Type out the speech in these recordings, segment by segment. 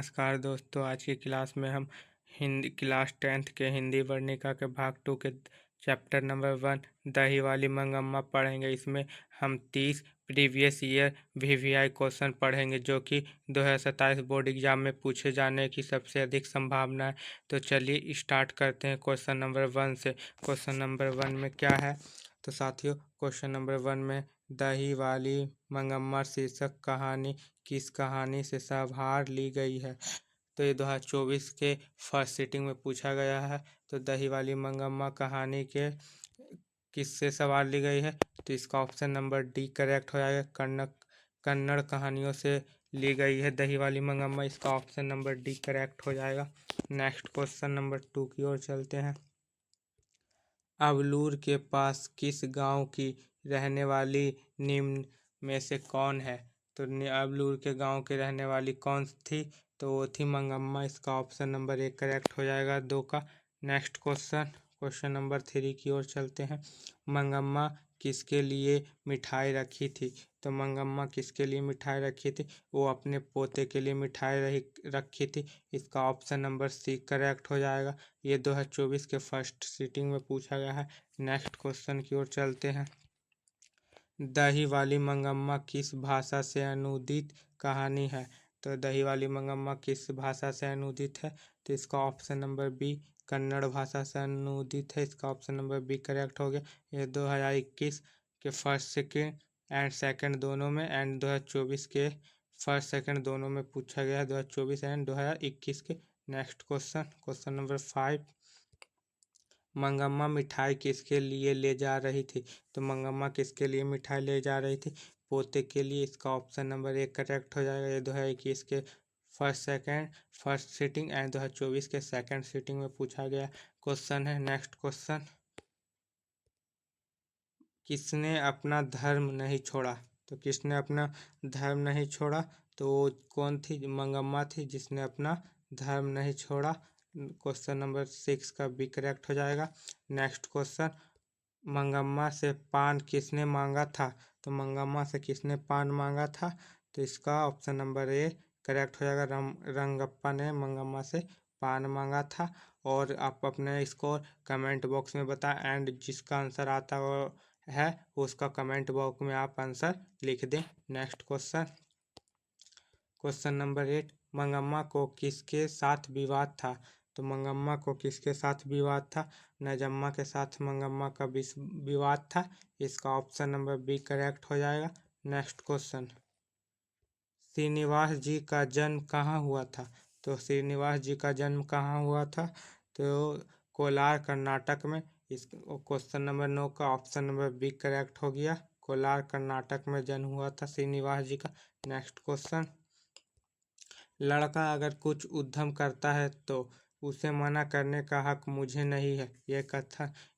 नमस्कार दोस्तों, आज की क्लास में हम हिंदी क्लास 10th के हिंदी वर्णिका के भाग 2 के चैप्टर नंबर 1 दही वाली मंगम्मा पढ़ेंगे। इसमें हम 30 प्रीवियस ईयर वीवीआई क्वेश्चन पढ़ेंगे जो कि 2027 बोर्ड एग्जाम में पूछे जाने की सबसे अधिक संभावना है। तो चलिए स्टार्ट करते हैं क्वेश्चन नंबर 1 से। क्वेश्चन नंबर 1 में क्या है तो साथियों, क्वेश्चन नंबर 1 में दही वाली मंगम्मा शीर्षक कहानी किस कहानी से संभार ली गई है। तो ये 2024 के फर्स्ट सीटिंग में पूछा गया है। तो दही वाली मंगम्मा कहानी के किससे सवार ली गई है, तो इसका ऑप्शन नंबर डी करेक्ट हो जाएगा। कन्नड़ कहानियों से ली गई है दही वाली मंगम्मा, इसका ऑप्शन नंबर डी करेक्ट हो जाएगा। नेक्स्ट क्वेश्चन नंबर 2 की ओर चलते हैं। अवलूर के पास किस गांव की रहने वाली निम्न में से कौन है। तो अवलूर के गांव के रहने वाली कौन थी, तो वो थी मंगम्मा, इसका ऑप्शन नंबर 1 करेक्ट हो जाएगा 2 का। नेक्स्ट क्वेश्चन नंबर 3 की ओर चलते हैं। मंगम्मा किसके लिए मिठाई रखी थी। तो मंगम्मा किसके लिए मिठाई रखी थी, वो अपने पोते के लिए मिठाई रखी थी, इसका ऑप्शन नंबर सी करेक्ट हो जाएगा। ये 2024 के फर्स्ट सीटिंग में पूछा गया है। नेक्स्ट क्वेश्चन की ओर चलते हैं। दही वाली मंगम्मा किस भाषा से अनुदित कहानी है। तो दही वाली मंगम्मा किस भाषा से अनुदित है, तो इसका ऑप्शन नंबर बी कन्नड़ भाषा से अनुदित है, इसका ऑप्शन नंबर बी करेक्ट हो गया। ये 2021 के फर्स्ट सेकेंड एंड सेकंड दोनों में एंड 2024 के फर्स्ट सेकंड दोनों में पूछा गया है, 2024 एंड 2021 के। Next question number 5। मंगम्मा मिठाई किसके लिए ले जा रही थी। तो मंगम्मा किसके लिए मिठाई ले जा रही थी, पोते के लिए, इसका ऑप्शन नंबर 1 करेक्ट हो जाएगा। ये 2021 के फर्स्ट सीटिंग एंड 2024 के सेकंड सीटिंग में पूछा गया क्वेश्चन है। नेक्स्ट क्वेश्चन, किसने अपना धर्म नहीं छोड़ा। तो किसने अपना धर्म नहीं छोड़ा, तो वो कौन थी, मंगम्मा थी जिसने अपना धर्म नहीं छोड़ा। क्वेश्चन नंबर 6 का बी करेक्ट हो जाएगा। नेक्स्ट क्वेश्चन, मंगम्मा से पान किसने मांगा था। तो मंगम्मा से किसने पान मांगा था, तो इसका ऑप्शन नंबर ए करेक्ट हो जाएगा। रंगप्पा ने मंगम्मा से पान मांगा था। और आप अपने स्कोर कमेंट बॉक्स में बताएं एंड जिसका आंसर आता है उसका कमेंट बॉक्स में आप आंसर लिख दें। नेक्स्ट क्वेश्चन नंबर 8, मंगम्मा को किसके साथ विवाद था। तो मंगम्मा को किसके साथ विवाद था, नजम्मा के साथ मंगम्मा का विवाद था, इसका ऑप्शन नंबर बी करेक्ट हो जाएगा। नेक्स्ट क्वेश्चन, श्रीनिवास जी का जन्म कहाँ हुआ था। तो श्रीनिवास जी का जन्म कहाँ हुआ था, तो कोलार कर्नाटक में। इस क्वेश्चन नंबर 9 का ऑप्शन नंबर बी करेक्ट हो गया। कोलार कर्नाटक में जन्म हुआ था श्रीनिवास जी का। नेक्स्ट क्वेश्चन, लड़का अगर कुछ उद्यम करता है तो उसे मना करने का हक मुझे नहीं है,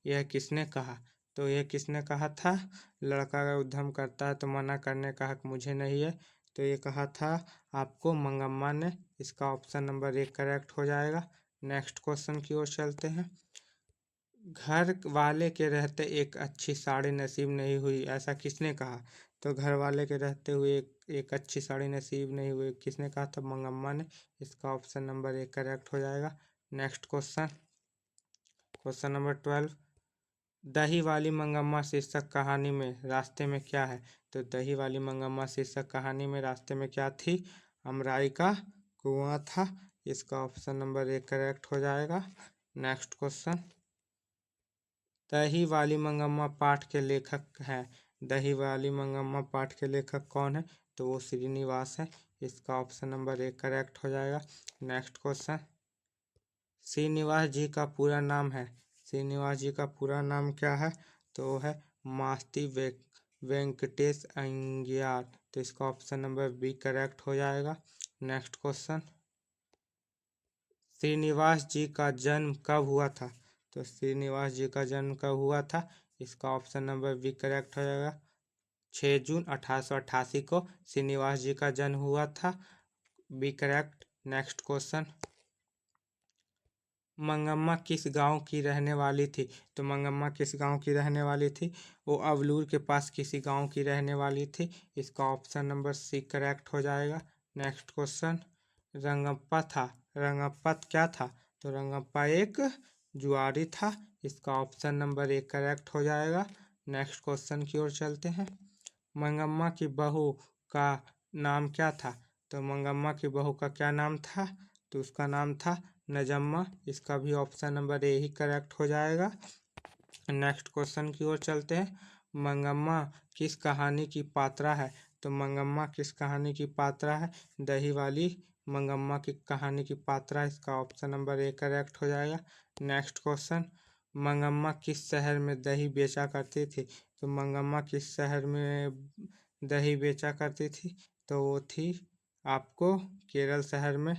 यह किसने कहा। तो यह किसने कहा था, लड़का अगर उद्यम करता है तो मना करने का हक मुझे नहीं है, तो ये कहा था आपको मंगम्मा ने, इसका ऑप्शन नंबर 1 करेक्ट हो जाएगा। नेक्स्ट क्वेश्चन की ओर चलते हैं। घर वाले के रहते एक अच्छी साड़ी नसीब नहीं हुई, ऐसा किसने कहा। तो घर वाले के रहते हुए एक अच्छी साड़ी नसीब नहीं हुई, किसने कहा था, मंगम्मा ने, इसका ऑप्शन नंबर 1 करेक्ट हो जाएगा। नेक्स्ट क्वेश्चन नंबर 12, दही वाली मंगम्मा शीर्षक कहानी में रास्ते में क्या है। तो दही वाली मंगम्मा शीर्षक कहानी में रास्ते में क्या थी, अमराई का कुआं था, इसका ऑप्शन नंबर 1 करेक्ट हो जाएगा। नेक्स्ट क्वेश्चन, दही वाली मंगम्मा पाठ के लेखक हैं। दही वाली मंगम्मा पाठ के लेखक कौन है, तो वो श्रीनिवास है, इसका ऑप्शन नंबर 1 करेक्ट हो जाएगा। नेक्स्ट क्वेश्चन, श्रीनिवास जी का पूरा नाम है। श्रीनिवास जी का पूरा नाम क्या है, तो वो है मास्ती वेंकटेश अयंगार, तो इसका ऑप्शन नंबर बी करेक्ट हो जाएगा। नेक्स्ट क्वेश्चन, श्रीनिवास जी का जन्म कब हुआ था। तो श्रीनिवास जी का जन्म कब हुआ था, इसका ऑप्शन नंबर बी करेक्ट हो जाएगा। 6 जून 1888 को श्रीनिवास जी का जन्म हुआ था, B correct. Next question, Mangamma किस गांव की रहने वाली थी। तो मंगम्मा किस गांव की रहने वाली थी, वो अवलूर के पास किसी गांव की रहने वाली थी, इसका ऑप्शन नंबर सी करेक्ट हो जाएगा। नेक्स्ट क्वेश्चन, रंगप्पा था। रंगप्पा क्या था? तो रंगप्पा एक जुआरी था। इसका ऑप्शन नंबर 1 करेक्ट हो जाएगा। नेक्स्ट क्वेश्चन की ओर चलते हैं। मंगम्मा की बहू का नाम क्या था? तो मंगम्मा की बहू का क्या नाम था? तो उसका नाम था नजम्मा। इसका भी option number A he correct हो जाएगा। नेक्स्ट क्वेश्चन की ओर चलते हैं। मंगम्मा किस कहानी की पात्रा है? तो मंगम्मा किस कहानी की पात्रा है? दही वाली मंगम्मा की कहानी की पात्रा। इसका ऑप्शन नंबर ए करेक्ट हो जाएगा। Next question. मंगम्मा किस शहर में दही बेचा करती थी? तो मंगम्मा किस शहर में दही बेचा करती थी? तो वो थी आपको केरल शहर में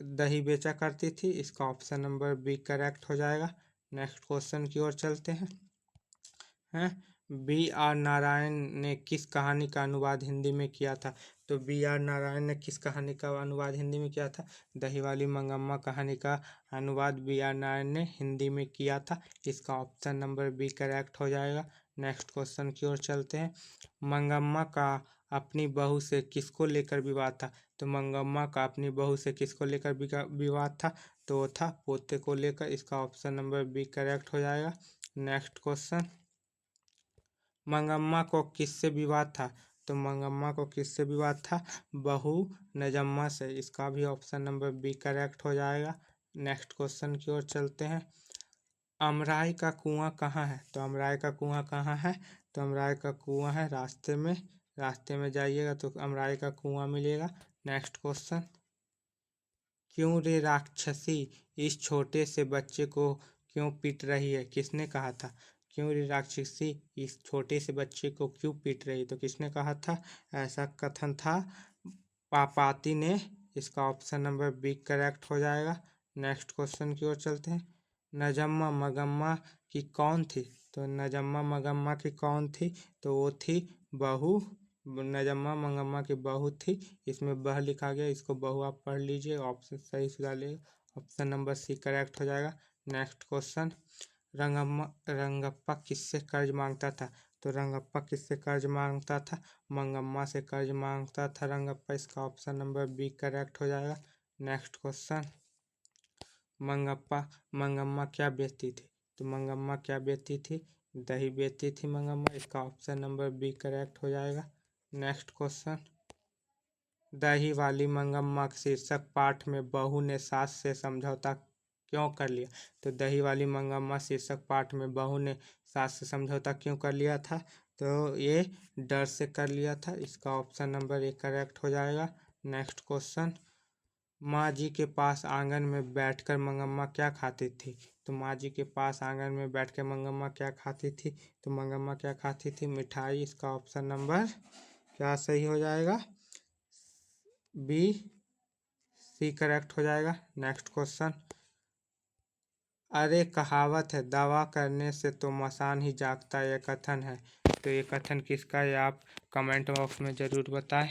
दही बेचा करती थी। इसका ऑप्शन नंबर बी करेक्ट हो जाएगा। नेक्स्ट क्वेश्चन की ओर चलते हैं। बी आर नारायण ने किस कहानी का अनुवाद हिंदी में किया था? तो बी आर नारायण ने किस कहानी का अनुवाद हिंदी में किया था? दही वाली मंगम्मा कहानी का अनुवाद बी आर नारायण ने हिंदी में किया था। इसका ऑप्शन नंबर बी करेक्ट हो जाएगा। नेक्स्ट क्वेश्चन की ओर चलते हैं। मंगम्मा का अपनी बहू से किसको लेकर विवाद था? तो मंगम्मा का अपनी बहू से किसको लेकर विवाद था? तो वो था पोते को लेकर। इसका ऑप्शन नंबर बी करेक्ट हो जाएगा। Next question. मंगम्मा को किससे विवाद था? तो मंगम्मा को किससे विवाद था? बहू नजम्मा से। इसका भी ऑप्शन नंबर बी करेक्ट हो जाएगा। नेक्स्ट क्वेश्चन की ओर चलते हैं। अमराई का कुआं कहाँ है? तो अमराई का कुआं कहाँ है? तो अमराई का कुआं है रास्ते में। रास्ते में जाइएगा तो अमराई का कुआं मिलेगा। Next question. क्यों रे राक्षसी इस छोटे से बच्चे को क्यों पीट रही है? किसने कहा था? क्यों रे राक्षसी इस छोटे से बच्चे को क्यों पीट रही है? तो किसने कहा था? ऐसा कथन था पापाती ने। इसका ऑप्शन नंबर बी करेक्ट हो जाएगा। नेक्स्ट क्वेश्चन की ओर चलते हैं। नजम्मा मगम्मा की कौन थी? तो नजम्मा मगम्मा की कौन थी? तो वो थी बहू। नजम्मा मंगम्मा की बहू थी। इसमें बह लिखा गया, इसको बहू आप पढ़ लीजिए, ऑप्शन सही से डालिएगा। ऑप्शन नंबर सी करेक्ट हो जाएगा। Next question. रंगप्पा किससे कर्ज मांगता था? तो रंगप्पा किससे कर्ज मांगता था? मंगम्मा से कर्ज मांगता था रंगप्पा। इसका ऑप्शन नंबर बी करेक्ट हो जाएगा। Next question. मंगम्मा क्या बेचती थी? तो मंगम्मा क्या बेचती थी? दही बेचती थी मंगम्मा। इसका ऑप्शन नंबर बी करेक्ट हो जाएगा। Next question. दही वाली मंगम्मा शीर्षक पाठ में बहू ने सास से समझौता क्यों कर लिया? तो दही वाली मंगम्मा शीर्षक पाठ में बहू ने सास से समझौता क्यों कर लिया था? तो ये डर से कर लिया था। इसका ऑप्शन नंबर ए करेक्ट हो जाएगा। Next question. माँ जी के पास आंगन में बैठकर मंगम्मा क्या खाती थी? तो माँ जी के पास आंगन में बैठकर मंगम्मा क्या खाती थी? तो मंगम्मा क्या खाती थी? मिठाई। इसका ऑप्शन नंबर क्या सही हो जाएगा? बी सी करेक्ट हो जाएगा। Next question. अरे कहावत है दवा करने से तो मसान ही जागता, यह कथन है। तो ये कथन किसका है आप कमेंट बॉक्स में ज़रूर बताएं।